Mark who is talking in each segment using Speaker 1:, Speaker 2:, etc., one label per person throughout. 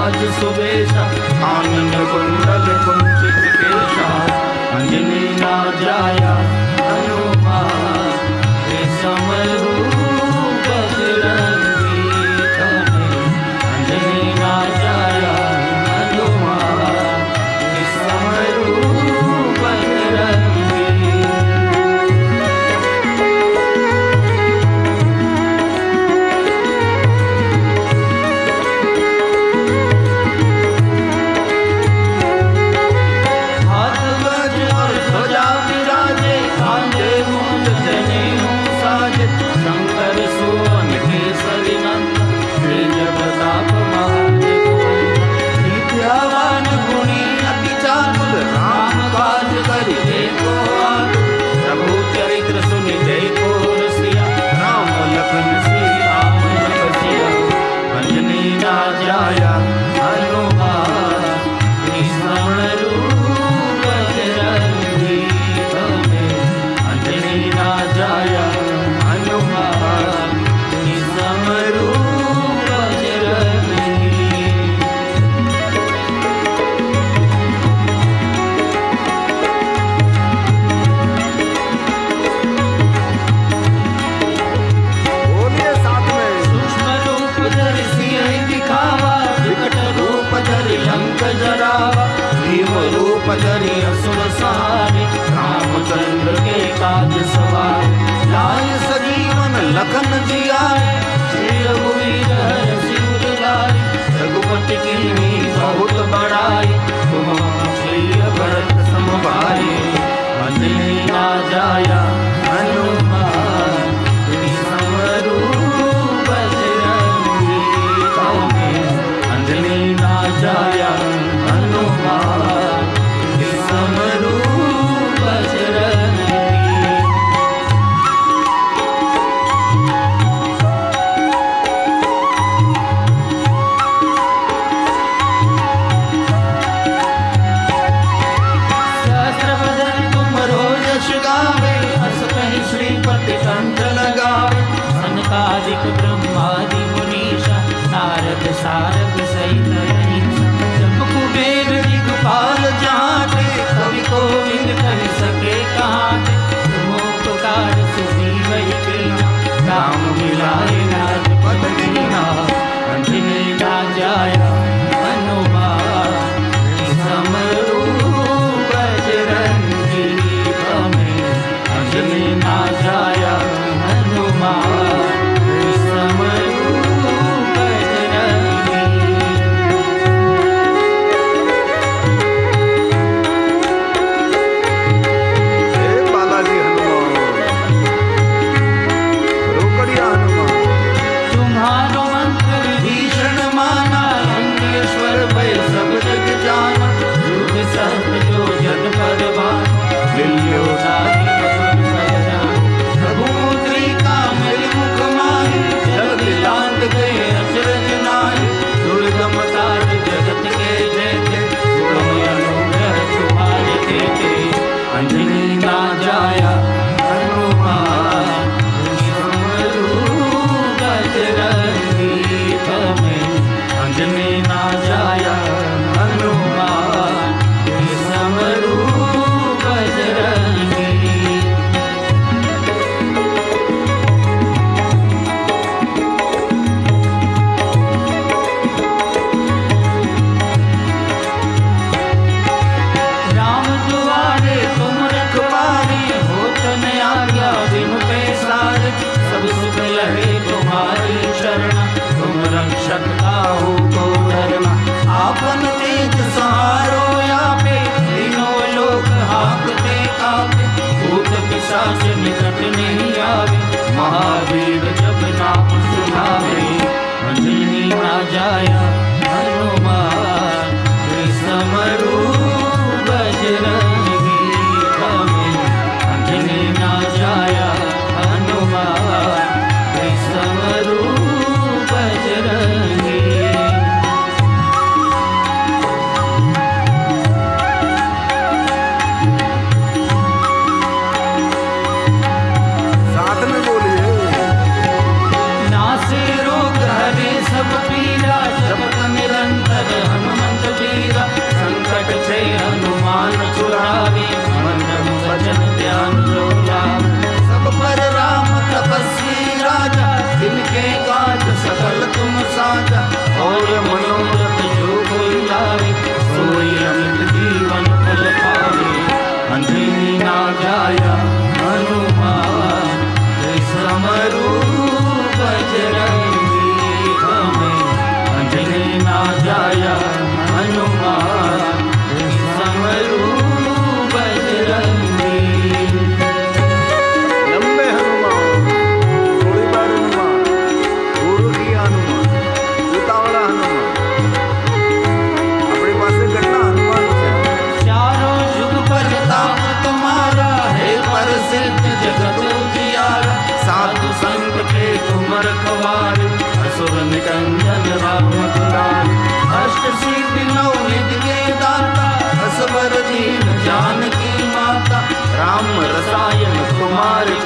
Speaker 1: काज सुबेशा आनंद कुंडल कुंचित केशा अंजनी ना जाया हनुमान हे समरूप बजरंगी तने अंजनी ना जाया हनुमान हे समरूप बजरंगी। शंकर सुवन केसरी नंदन तेज प्रताप महादेव विद्यावान गुणी अति चातुर राम काज करि देखो आतुर प्रभु चरित्र सुनि देखो रसिया राम लखन सीता मन बसिया अंजनी ना जाया हनुमान श्रवण रूप बजरंगी तने अंजनी ना जाया रूप धरि असुर सहारे रामचंद्र के काज सवारे लाय सजीवन लखन जियाए श्री रघुवीर हर सिर लाए रघुपति कीन्ही बहुत बड़ाई तुम प्रिय भरत सम भाई अंजनी ना जाया हनुमान समरूप बजरंगी तने अंजनी ना जाया हनुमान समरूप बजरंगी।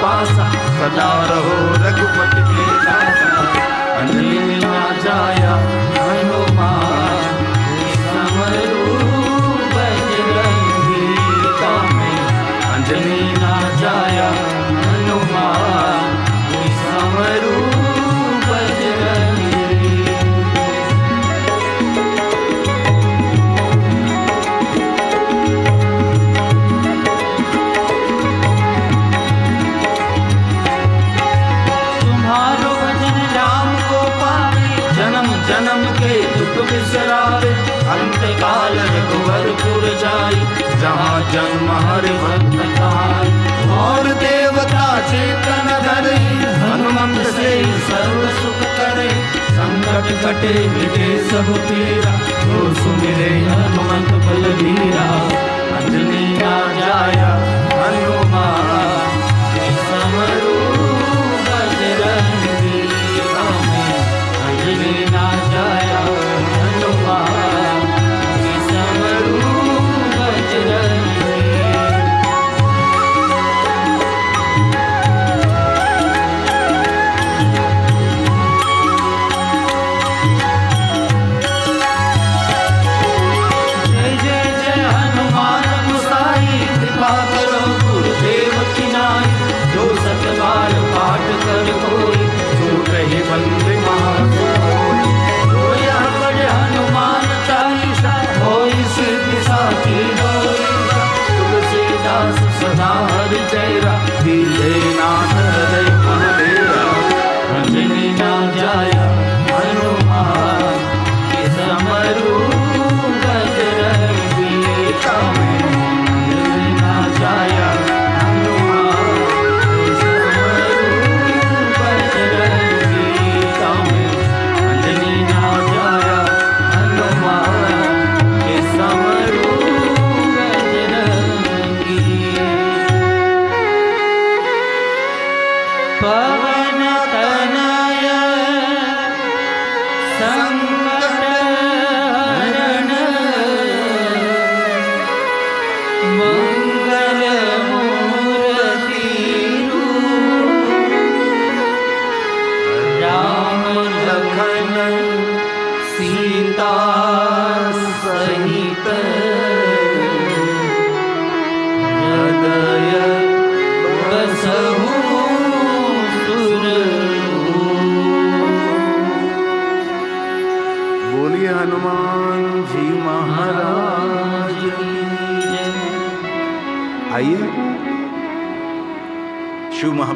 Speaker 1: पासा, सदा रहो रघुपति के दासा। अंजलि ना जाया हनुमान, समरू बजरंगी कामे। अंजलि ना जाया हनुमान, समरू बजरंगी। तुम्हारो भजन राम को पावे, जन्म जन्म के दुख बिसरावे। अंत काल रघुवरपुर जाई, जहाँ जन्म हरि भक्त कहाई। और देवता चेतन धरे, हनुमंत से सर्व सुख करे। संकट कटे मिटे सब पीरा, जो सुमिरे हनुमंत बलबीरा। अंजलि ना जाया हनुमान, समरू बजरंगी कामे। अंजलि ना जाया हनुमान, समरू बजरंगी। जय जय जय हनुमान गोसाई, कृपा करो गुरुदेव की नाई। जो सतबार पाठ कर कोई, जो कहे बंदे महासोई। जो यह पढ़े हनुमान चालीसा, होई सिद्धि साखी गौरीसा। तुलसीदास सदा हरि चेरा, दीजे नाथ हृदय महादेवा। अंजलि ना जाया हनुमान, समरू बजरंगी कामे। अंजलि ना जाया हनुमान, समरू बजरंगी कामे। अंजलि ना जाया हनुमान, समरू बजरंगी। पवन तनय संकट हरण, मंगल मूर्ति रूप। राम लखन सीता सहित, हृदय बसहु सुरभूप।
Speaker 2: बोलिए हनुमान जी महाराज की जय। आइए शिव महा